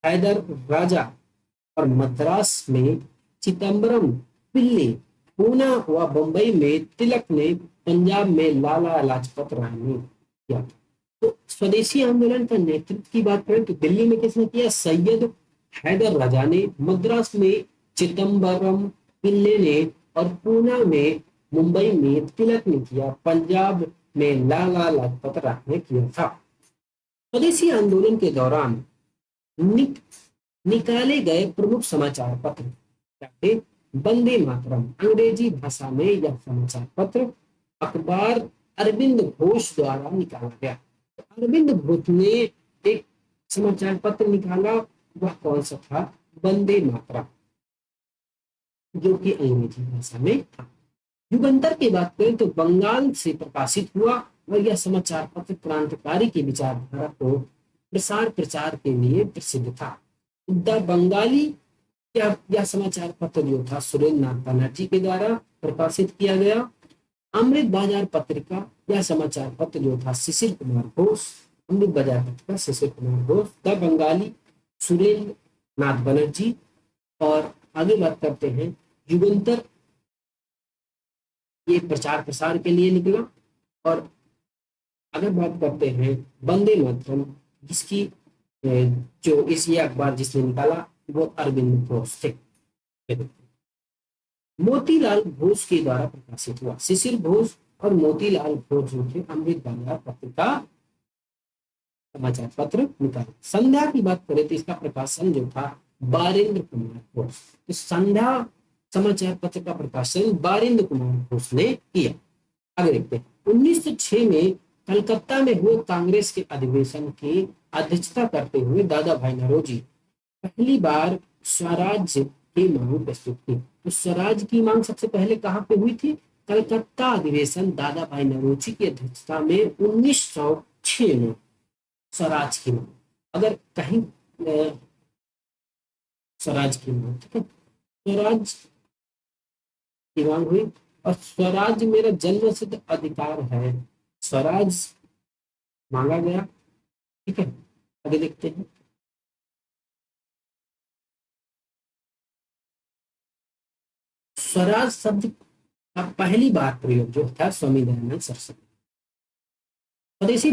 हैदर राजा और मद्रास में चिदम्बरम पिल्ली, पूना व बंबई में तिलक ने, पंजाब में लाला लाजपत राय ने किया। तो स्वदेशी आंदोलन का नेतृत्व की बात करें तो दिल्ली में किसने किया? सैयद हैदर राजा ने, मद्रास में चिदम्बरम पिल्ले ने और पूना में मुंबई में तिलक ने किया, पंजाब में लाला लाजपत राय ने किया था। स्वदेशी आंदोलन के दौरान निकाले गए प्रमुख समाचार पत्र वंदे मातरम, अंग्रेजी भाषा में यह समाचार पत्र अखबार अरविंद घोष द्वारा निकाला गया। तो अरविंद घोष ने एक समाचार पत्र निकाला, वह कौन सा था? वंदे मातरम, जो कि अंग्रेजी भाषा में था। युगांतर की बात करें तो बंगाल से प्रकाशित हुआ और यह समाचार पत्र क्रांतिकारी की विचारधारा को प्रसार प्रचार के लिए प्रसिद्ध था। द बंगाली यह समाचार पत्र जो था सुरेंद्र नाथ बनर्जी के द्वारा प्रकाशित किया गया। अमृत बाजार पत्रिका यह समाचार पत्र जो था शिशिर कुमार घोष, अमृत बाजार पत्रिका शिशिर कुमार घोष। द बंगाली सुरेंद्र नाथ बनर्जी। और आगे बात करते हैं युगांतर, ये प्रचार प्रसार के लिए निकला। और अगर बात करते हैं वंदे मातरम, जिसकी जो इस अखबार जिसने निकाला वो अरविंद घोष थे। मोतीलाल घोष के द्वारा प्रकाशित हुआ। शिशिर घोष और मोतीलाल घोष जो थे अमृत बाजार पत्रिका समाचार पत्र निकाला। संध्या की बात करें तो इसका प्रकाशन जो था बारेंद्र कुमार घोष। तो संध्या समाचार पत्र का प्रकाशन बारेंद्र कुमार घोष ने किया। आगे देखते हैं 1906 में कलकत्ता में हुए कांग्रेस के अधिवेशन की अध्यक्षता करते हुए दादा भाई नौरोजी पहली बार स्वराज की मांग प्रस्तुत की। तो स्वराज की मांग सबसे पहले कहां पे हुई थी? कलकत्ता अधिवेशन दादा भाई नौरोजी की अध्यक्षता में 1906 में स्वराज की मांग। अगर कहीं स्वराज की मांग, ठीक है, स्वराज की मांग हुई। और स्वराज मेरा जन्मसिद्ध अधिकार है, स्वराज मांगा गया। ठीक है, आगे देखते हैं। स्वराज शब्द का पहली बार प्रयोग जो था स्वामी दयानंद सरस्वती। स्वदेशी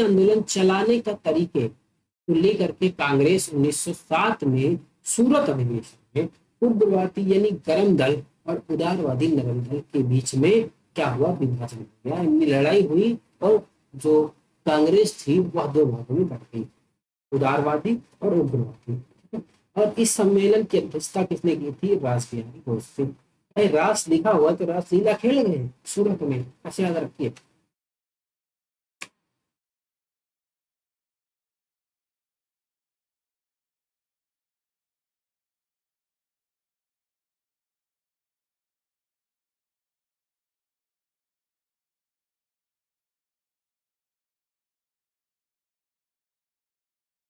आंदोलन चलाने का तरीके को लेकर के कांग्रेस 1907 में सूरत अधिवेशन में उग्रवादी यानी गरम दल और उदारवादी नरम दल के बीच में क्या हुआ? विभाजन हो गया, इनमें लड़ाई हुई और जो कांग्रेस थी वह दो भागों में बट गई, उदारवादी और उग्रवादी। और इस सम्मेलन की अध्यक्षता किसने की थी? रासबिहारी घोष थी। रास लिखा हुआ तो रासलीला खेल गए सूरत में, ऐसे याद रखिए।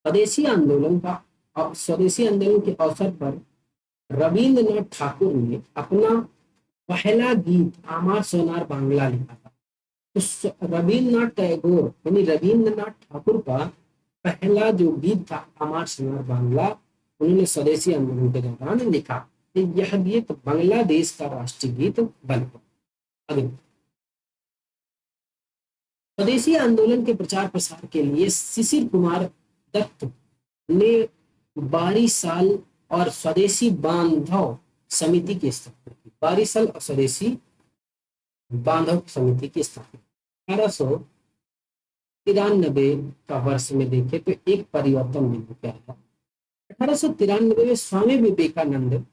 स्वदेशी आंदोलन के अवसर पर रविंद्रनाथ ठाकुर ने अपना पहला गीत आमार सोनार बांग्ला लिखा था। तो रविंद्रनाथ टैगोर यानी रविंद्रनाथ ठाकुर का पहला जो गीत था आमार सोनार बांग्ला, उन्होंने स्वदेशी आंदोलन के दौरान लिखा। तो यह गीत बांग्लादेश का राष्ट्रीय गीत बन गया। स्वदेशी आंदोलन के प्रचार प्रसार के लिए शिशिर कुमार दत्त ने बारिशाल और स्वदेशी बांधव समिति की स्थापना की। बारिशाल और स्वदेशी बांधव समिति की स्थापना 1893 का वर्ष में देखे तो एक परिवर्तन नहीं गया है। 1893 में स्वामी विवेकानंद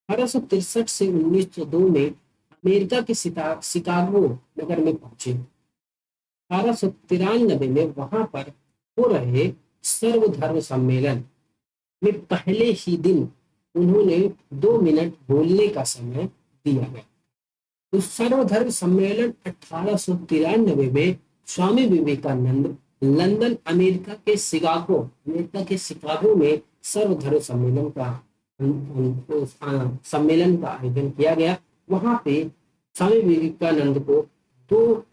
1863 से 1902 में अमेरिका के शिकागो नगर में पहुंचे। 1893 में वहां पर हो रहे सर्वधर्म सम्मेलन में पहले ही दिन उन्होंने 2 मिनट बोलने का समय दिया गया। तो सर्वधर्म सम्मेलन 1893 में स्वामी विवेकानंद लंदन अमेरिका के शिकागो में सर्वधर्म सम्मेलन का आयोजन किया गया। वहां पे स्वामी विवेकानंद को 2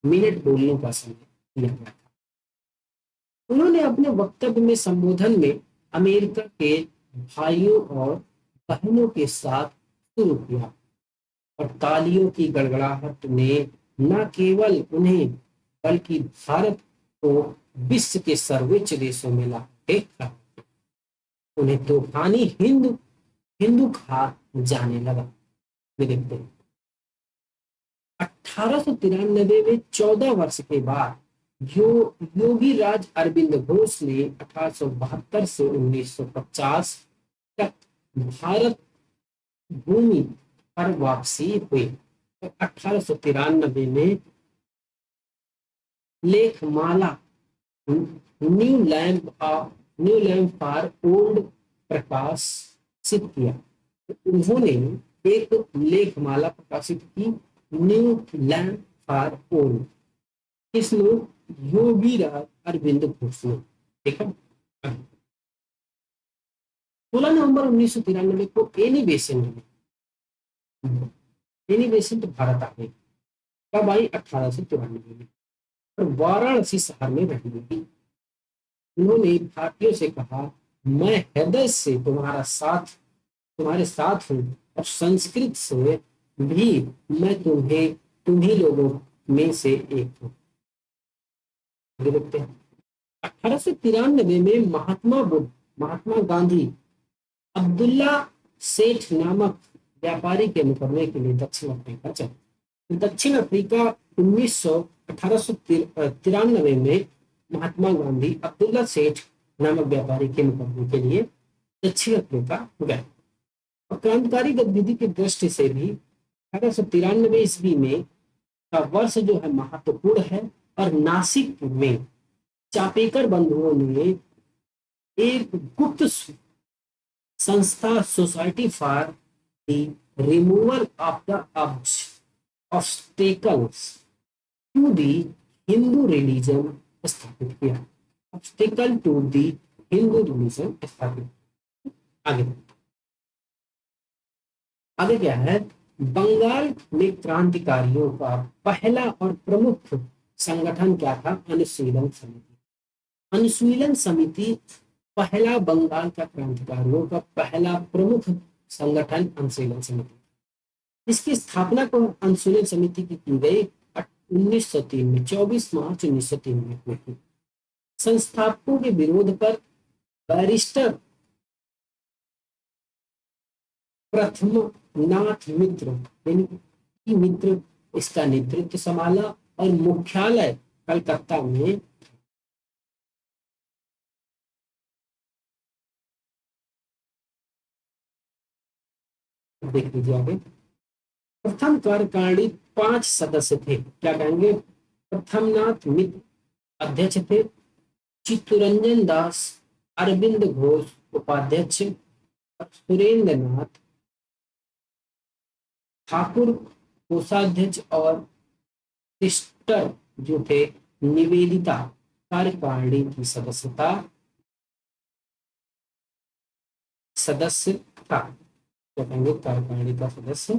मिनट बोलने का समय दिया गया था। उन्होंने अपने वक्तव्य में संबोधन में अमेरिका के भाइयों और बहनों के साथ शुरू किया और तालियों की गड़गड़ाहट ने न केवल उन्हें बल्कि भारत को विश्व के सर्वोच्च देशों में ला देखा। उन्हें तूफानी हिंदू कहा जाने लगा। देखते हैं 1893 में 14 वर्ष के बाद योगी राज अरविंद घोष ने 1872 से 1950 तक भारत भूमि पर वापसी हुई। तो 1893 में लेखमाला न्यू लैम्प फॉर ओल्ड प्रकाशित किया। तो उन्होंने एक लेखमाला प्रकाशित की न्यू लैम्प फॉर ओल्ड, इसमें योगी राज अरविंद घोष ने। ठीक है। 16 नवंबर 1993 को एनी बेसेंट भारत आ गई। कब आई? 1893 में। और वाराणसी शहर में रहने लगी। उन्होंने भारतीयों से कहा, मैं हृदय से तुम्हारे साथ हूँ और संस्कृत से भी मैं तुम्ही लोगों में से एक हूँ। देखते हैं 1893 में महात्मा गांधी अब्दुल्ला सेठ नामक व्यापारी के मुकदमे के लिए दक्षिण अफ्रीका चले। दक्षिण अफ्रीका 1893 में महात्मा गांधी अब्दुल्ला सेठ नामक व्यापारी के मुकदमे के लिए दक्षिण अफ्रीका गए। और क्रांतिकारी गतिविधि की दृष्टि से भी 1893 ईस्वी में का वर्ष जो है महत्वपूर्ण है। और नासिक में चापेकर बंधुओं ने एक गुप्त संस्था society for the removal of the obstacles to the Hindu religion स्थापित किया। Obstacle to the Hindu religion स्थापित। आगे क्या है? बंगाल में क्रांतिकारियों का पहला और प्रमुख संगठन क्या था? अनुशीलन समिति पहला बंगाल का क्रांतिकारियों का पहला प्रमुख संगठन अनुशीलन समिति। इसकी स्थापना को अनुशीलन समिति की गई 1903 में 24 मार्च 1903 में हुई थी। संस्थापकों के विरोध पर बैरिस्टर प्रथमनाथ मित्र इसका नेतृत्व संभाला और मुख्यालय कलकत्ता में। देख लीजिए आगे। प्रथम कार्यकारिणी 5 सदस्य थे। क्या कहेंगे? प्रथमनाथ मित्र अध्यक्ष थे, चित्तरंजन दास अरविंद घोष उपाध्यक्ष, सुरेंद्र नाथ ठाकुर कोषाध्यक्ष और सिस्टर जो थे निवेदिता कार्यकारिणी की सदस्य था। कार्यकारिणी का सदस्य।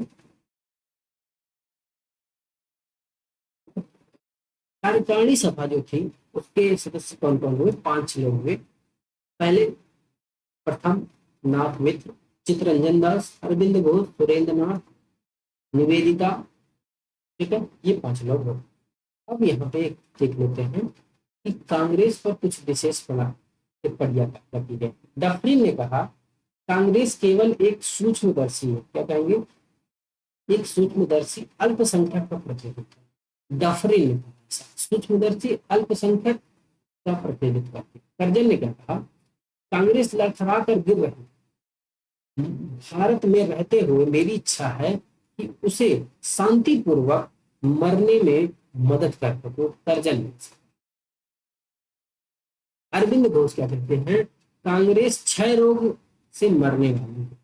कार्यकारिणी सभा जो थी उसके सदस्य कौन कौन हुए? 5 लोग हुए। पहले प्रथम नाथ मित्र, चित्तरंजन दास, अरविंद घोष, सुरेंद्र नाथ, निवेदिता। ठीक है, ये 5 लोग हो। अब यहाँ पे देख लेते हैं कि कांग्रेस पर कुछ विशेष टिप्पणियां की गई। डफरिन ने कहा कांग्रेस केवल एक सूक्ष्मदर्शी है। क्या कहेंगे? एक सूक्ष्मदर्शी अल्पसंख्यक का प्रतिनिधित्व। डफरिन ने कहा सूक्ष्मदर्शी अल्पसंख्यक का प्रतिनिधित्व करती। कर्जन ने क्या कहा? कांग्रेस लड़खड़ा कर गिर रही, भारत में रहते हुए मेरी इच्छा है कि उसे शांतिपूर्वक मरने में मदद कर सको, तर्जन मिल सके। अरविंद घोष क्या कहते हैं, कांग्रेस क्षय रोग से मरने वाली है।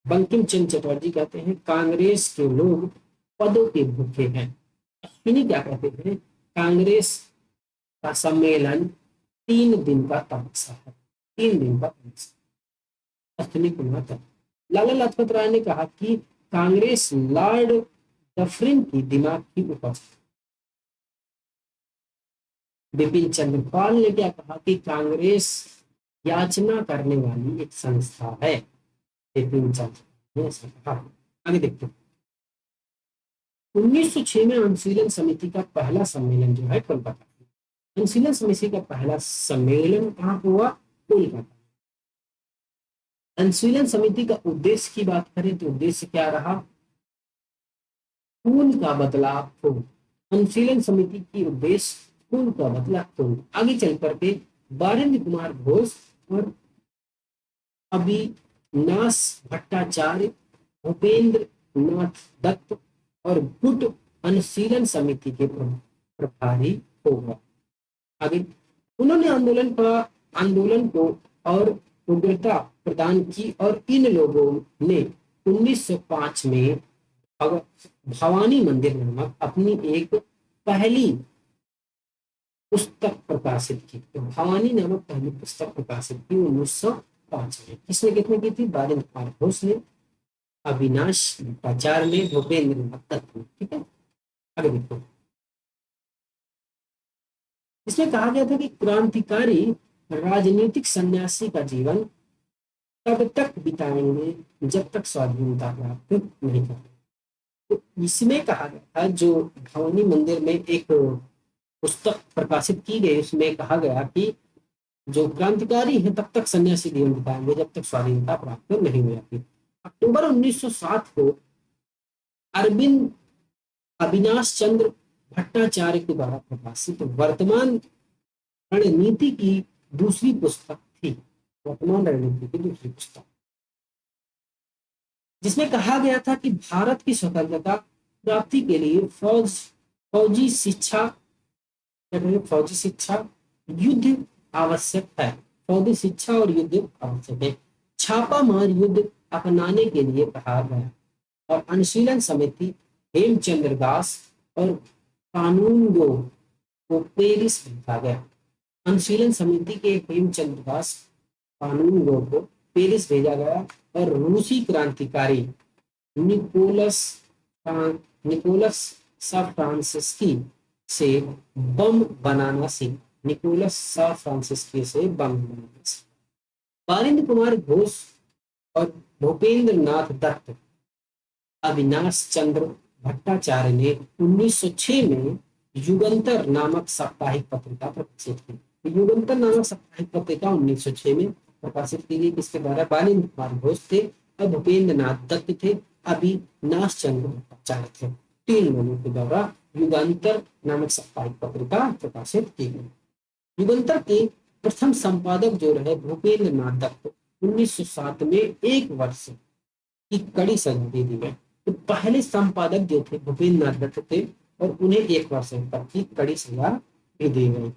बंकिम चंद्र चटर्जी कहते हैं कांग्रेस के लोग पदों के भूखे हैं। अश्विनी क्या कहते हैं, कांग्रेस का सम्मेलन 3 दिन का तपस्या है, 3 दिन का तपस्या। अश्विनी कुमार तक। लाला लाजपत राय ने कहा कि कांग्रेस लॉर्ड डफरिन की दिमाग की उपज। बिपिन चंद्र पाल ने क्या कहा कि कांग्रेस याचना करने वाली एक संस्था है। बिपिन चंद्र ने ऐसा कहा। आगे देखते हैं। 1906 में अनुशीलन समिति का पहला सम्मेलन जो है कोलकाता में। अनुशीलन समिति का पहला सम्मेलन कहाँ हुआ, कोलकाता। अनुशीलन समिति का उद्देश्य की बात करें तो उद्देश्य क्या रहा, खून का बदला खून। अनुशीलन समिति की उद्देश्य खून का बदला खून। आगे चल करके बारेंद्र कुमार घोष और अविनाश भट्टाचार्य, भूपेंद्र नाथ दत्त और गुट अनुशीलन समिति के प्रभारी हो गए। आगे उन्होंने आंदोलन को और उग्रता प्रदान की और इन लोगों ने 1905 में भवानी मंदिर नामक अपनी एक पहली पुस्तक प्रकाशित की। तो भवानी नामक पहली पुस्तक प्रकाशित की 1905 में। किसने कितने की थी, बारेंद्र कुमार घोष ने, अविनाश भट्टाचार्य ने, भूपेंद्र नाथ दत्त ने। ठीक है, आगे देखो। इसमें कहा गया था कि क्रांतिकारी राजनीतिक सन्यासी का जीवन तब तक बिताएंगे जब तक स्वाधीनता प्राप्त नहीं करते। तो इसमें कहा गया था, जो भवानी मंदिर में एक पुस्तक प्रकाशित की गई, उसमें कहा गया कि जो क्रांतिकारी है तब तक सन्यासी जीवन बिताएंगे जब तक स्वाधीनता प्राप्त नहीं हो जाती। अक्टूबर 1907 को अरविंद अविनाश चंद्र भट्टाचार्य के द्वारा प्रकाशित वर्तमान रणनीति की दूसरी पुस्तक थी। वर्तमान रणनीति की दूसरी पुस्तक, जिसमें कहा गया था कि भारत की स्वतंत्रता प्राप्ति के लिए फौजी शिक्षा युद्ध आवश्यक है। फौजी शिक्षा और युद्ध आवश्यक है। छापा मार युद्ध अपनाने के लिए कहा गया और अनुशीलन समिति हेमचंद्र दास और कानूनगो को पेरिस भेजा गया। अनुशीलन समिति के हेमचंद्र दास, कानूनगो को पेरिस भेजा गया और रूसी क्रांतिकारी निकोलस फ्रांसिस्की से बम बनाना सीखा। बारेंद्र कुमार घोष और भूपेंद्र नाथ दत्त, अविनाश चंद्र भट्टाचार्य ने 1906 में युगंतर नामक साप्ताहिक पत्रिका प्रकाशित की। युगंतर नामक साप्ताहिक पत्रिका 1906 में प्रकाशित की गई। किसके द्वारा, बारेंद्र कुमार घोष थे और भूपेंद्र नाथ दत्त थे, अविनाश चंद्र भट्टाचार्य थे। 3 लोगों के द्वारा युगांतर नामक साप्ताहिक पत्रिका प्रकाशित की गई। युगांतर के प्रथम संपादक जो रहे भूपेंद्र नाथ दत्त, 1907 में 1 वर्ष की कड़ी सजा दे दी गई। तो पहले संपादक जो थे भूपेंद्र नाथ दत्त थे और उन्हें 1 वर्ष तक की कड़ी सजा भी दी गई।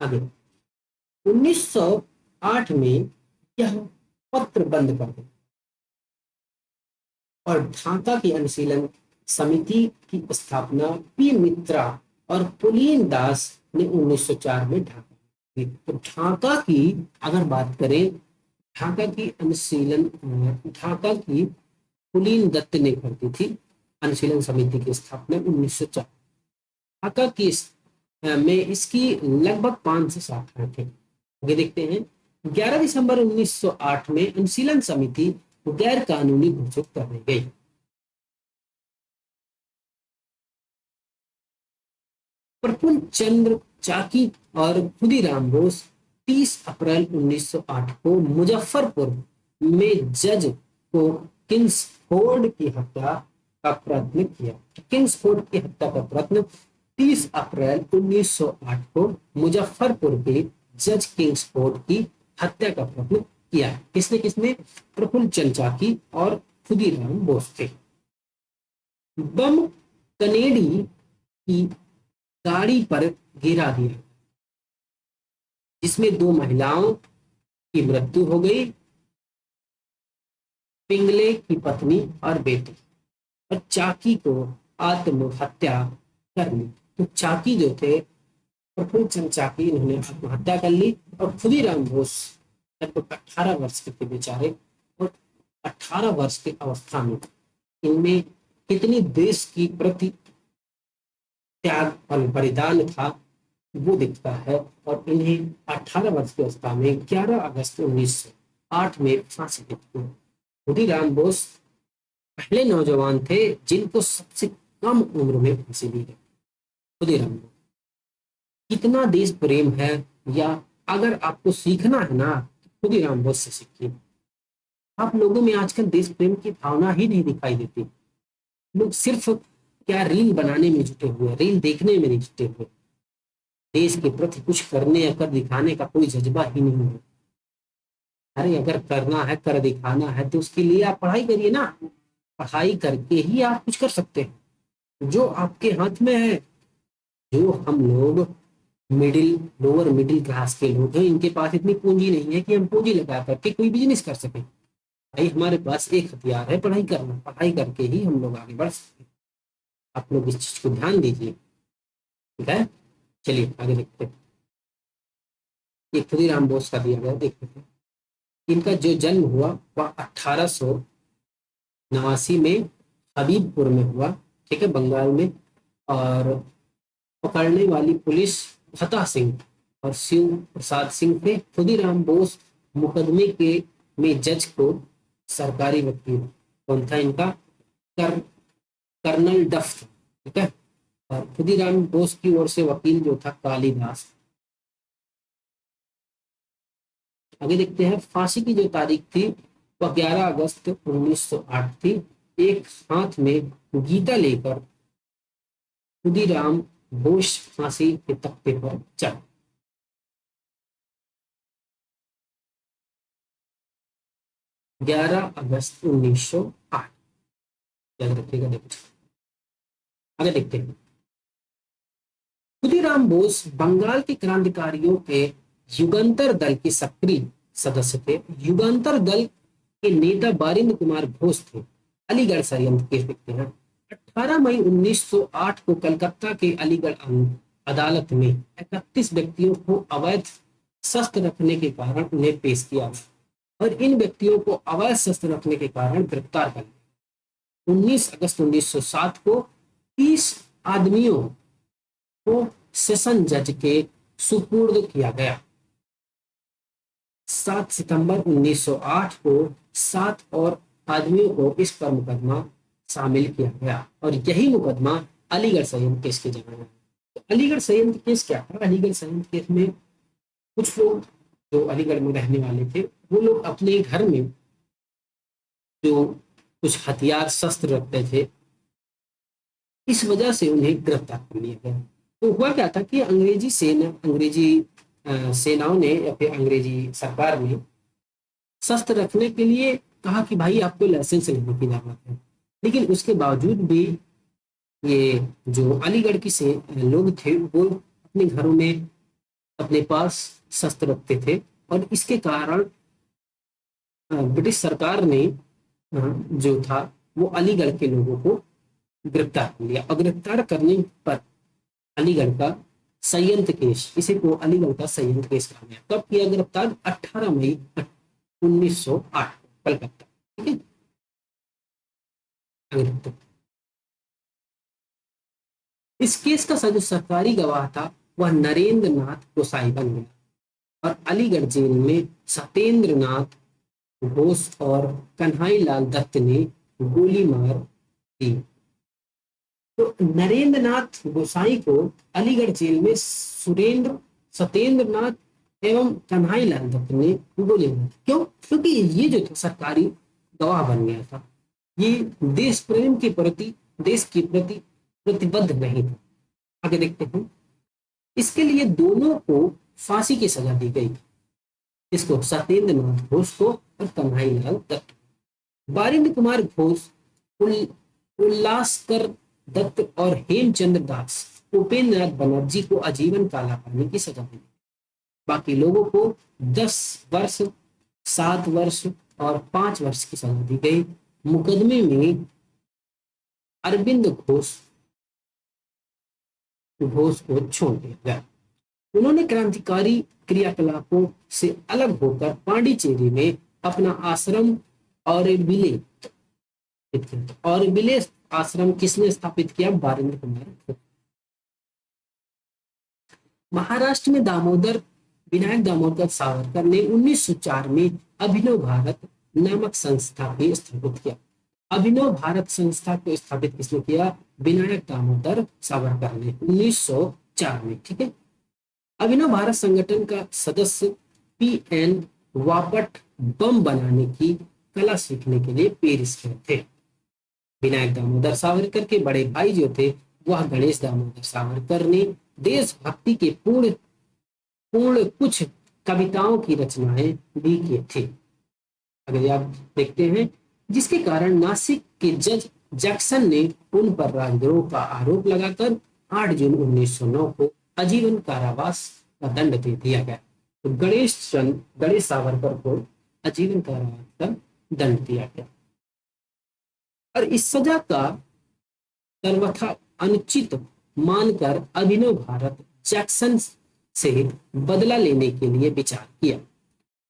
आगे 1908 में यह पत्र बंद कर दिया और ढाका की अनुशीलन समिति की स्थापना पी मित्रा और पुलीन दास ने 1904 में ढाका की। तो ढाका की अगर बात करें, ढाका की अनुशीलन, ढाका की पुलीन दत्त ने कर दी थी अनुशीलन समिति की स्थापना 1904। ढाका की में इसकी लगभग 500 शाखाएं थे। आगे देखते हैं। 11 दिसंबर 1908 में अनुशीलन समिति गैर कानूनी घोषित कर दी गई। प्रफुल्ल चंद्र चाकी और खुदीराम बोस 30 अप्रैल 1908 को मुजफ्फरपुर में जज को किंग्सफोर्ड की हत्या का प्रयत्न किया। किंग्सफोर्ड की हत्या का प्रयत्न 30 अप्रैल 1908 को मुजफ्फरपुर के जज किंग्सफोर्ड की हत्या का प्रयत्न किया है। किसने किसने? प्रफुल्ल चंद्र चाकी और खुदीराम बोस थे। बम कनेडी की गाड़ी पर गिरा दिया, जिसमें 2 महिलाओं की मृत्यु हो गई, पिंगले की पत्नी और बेटी, और चाकी को आत्महत्या कर ली। तो चाकी जो थे, प्रफुल्ल चंद्र चाकी, इन्होंने आत्महत्या कर ली। और खुदीराम बोस लगभग 18 वर्ष के थे बेचारे, और 18 वर्ष की अवस्था में इनमें कितनी देश की प्रति त्याग और बलिदान था वो दिखता है। और इन्हें 18 वर्ष की अवस्था में 11 अगस्त 1908 में फांसी दी गई। खुदीराम बोस पहले नौजवान थे जिनको सबसे कम उम्र में फांसी दी गई। खुदीराम बोस, कितना देश प्रेम है, या अगर आपको सीखना है ना तो खुदीराम बोस से सीखिए। आप लोगों में आजकल देश प्रेम की भावना ही नहीं दिखाई देती। लोग सिर्फ क्या रील बनाने में जुटे हुए, रील देखने में नहीं जुटे हुए। देश के प्रति कुछ करने या कर दिखाने का कोई जज्बा ही नहीं है। अरे अगर करना है, कर दिखाना है, तो उसके लिए आप पढ़ाई करिए ना। पढ़ाई करके ही आप कुछ कर सकते हैं, जो आपके हाथ में है। जो हम लोग लोअर मिडिल क्लास के लोग हैं, इनके पास इतनी पूंजी नहीं है कि हम पूंजी लगा करके कोई बिजनेस कर सकें। भाई हमारे पास एक हथियार है, पढ़ाई करना। पढ़ाई करके ही हम लोग आगे बढ़ सकते हैं। आप लोग इस चीज को ध्यान दीजिए, ठीक है। चलिए आगे देखते हैं। ये खुदीराम बोस का दिया गया, देखते हैं। इनका जो जन्म हुआ वह 1889 में हबीबपुर में हुआ, ठीक है, बंगाल में। और पकड़ने वाली पुलिस फतेह सिंह और शिव प्रसाद सिंह थे। खुदीराम बोस मुकदमे के में जज को सरकारी वकील कौन था इनका? कर्नल डफ था, ठीक है। और खुदीराम बोस की ओर से वकील जो था कालीदास। आगे देखते हैं। फांसी की जो तारीख थी वह 11 अगस्त 1908 थी। एक हाथ में गीता लेकर खुदीराम बोस फांसी के तख्ते पर चढ़। 11 अगस्त 1908, याद रखिएगा। देखो आगे देखते हैं। खुदीराम बोस बंगाल के क्रांतिकारियों के युगांतर दल के सक्रिय सदस्य थे। युगांतर दल के नेता बारिंद्र कुमार घोष थे। अलीगढ़ षड्यंत्र केस देखते हैं। 18 मई 1908 को कलकत्ता के अलीगढ़ अदालत में 31 व्यक्तियों को अवैध शस्त्र रखने के कारण उन्हें पेश किया और इन व्यक्तियों को अवैध शस्त्र रखने के कारण गिरफ्तार कर लिया। 19 अगस्त 1907 को 30 आदमियों को सेशन जज के सुपुर्द किया गया। 7 सितंबर 1908 को 7 और आदमियों को इस पर मुकदमा शामिल किया गया और यही मुकदमा अलीगढ़ संयंत्र केस के जाना है। तो अलीगढ़ संयंत्र केस क्या था? अलीगढ़ संयंत्र केस में कुछ लोग जो अलीगढ़ में रहने वाले थे, वो लोग अपने घर में जो कुछ हथियार शस्त्र रखते थे, इस वजह से उन्हें गिरफ्तार कर लिया गया। तो हुआ क्या था कि अंग्रेजी सेनाओं ने या फिर अंग्रेजी सरकार ने शस्त्र रखने के लिए कहा कि भाई आपको लाइसेंस लेने की जरूरत है, लेकिन उसके बावजूद भी ये जो अलीगढ़ की से लोग थे वो अपने घरों में अपने पास शस्त्र रखते थे और इसके कारण ब्रिटिश सरकार ने जो था वो अलीगढ़ के लोगों को गिरफ्तार कर लिया और गिरफ्तार करने पर अलीगढ़ का संयंत्र केस, इसे को अलीगढ़ का संयंत्र केस कहा गया। कब किया गिरफ्तार? 18 मई 1908 कलकत्ता, ठीक है। इस केस का जो सरकारी गवाह था वह नरेंद्र नाथ गोसाई बन गया और अलीगढ़ जेल में सत्येंद्र नाथ घोष और कन्हई लाल दत्त ने गोली मार दी। तो नरेंद्र नाथ गोसाई को अलीगढ़ जेल में सत्येंद्र नाथ एवं कन्हई लाल दत्त ने गोली मारी। क्यों? क्योंकि ये जो था सरकारी गवाह बन गया था, ये देश प्रेम के प्रति, देश के प्रति प्रतिबद्ध नहीं था। आगे देखते हैं। इसके लिए दोनों को फांसी की सजा दी गई। इसको सत्येंद्र नाथ घोष को और कन्हई लाल दत्त। बारिंद्र कुमार घोष, उल, उल्लासकर दत्त और हेमचंद्र दास उपेंद्र नाथ बनर्जी को आजीवन कालापानी की सजा दी। बाकी लोगों को 10 वर्ष, 7 वर्ष और 5 वर्ष की सजा दी गई। मुकदमे में अरविंद घोष को छोड़ दिया गया। उन्होंने क्रांतिकारी क्रियाकलापों से अलग होकर पांडिचेरी में अपना आश्रम और विले आश्रम किसने स्थापित किया? बारिंद्र कुमार। महाराष्ट्र में विनायक दामोदर सावरकर ने 1904 में अभिनव भारत नामक संस्था भी स्थापित किया। अभिनव भारत संस्था को स्थापित किसने किया? विनायक दामोदर सावरकर ने 1904 में। ठीक है। अभिनव भारत संगठन का सदस्य पीएन वापट बम बनाने की कला सीखने के लिए पेरिस गए थे। विनायक दामोदर सावरकर के बड़े भाई जो थे वह गणेश दामोदर सावरकर ने देशभक्ति के पूर्ण कुछ कविताओं की रचनाएं भी की थी। अगर आप देखते हैं, जिसके कारण नासिक के जज जैक्सन ने उन पर राजद्रोह का आरोप लगाकर 8 जून 1909 को आजीवन कारावास का दंड दे दिया गया। तो गणेश सावरकर को आजीवन कारावास का दंड दिया गया और इस सजा का सर्वथा अनुचित मानकर अभिनव भारत जैक्सन से बदला लेने के लिए विचार किया।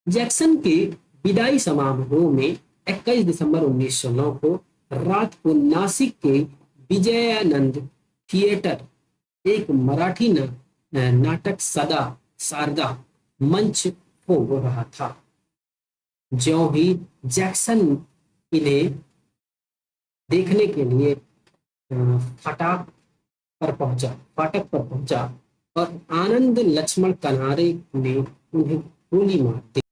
जैक्सन के विदाई समारोह में 21 दिसंबर 1909 को रात को नासिक के विजयानंद थिएटर एक मराठी नाटक शारदा मंच हो रहा था। ज्यों ही जैक्सन इन्हें देखने के लिए फाटक पर पहुंचा और आनंद लक्ष्मण कन्हारे ने उन्हें गोली मार दी।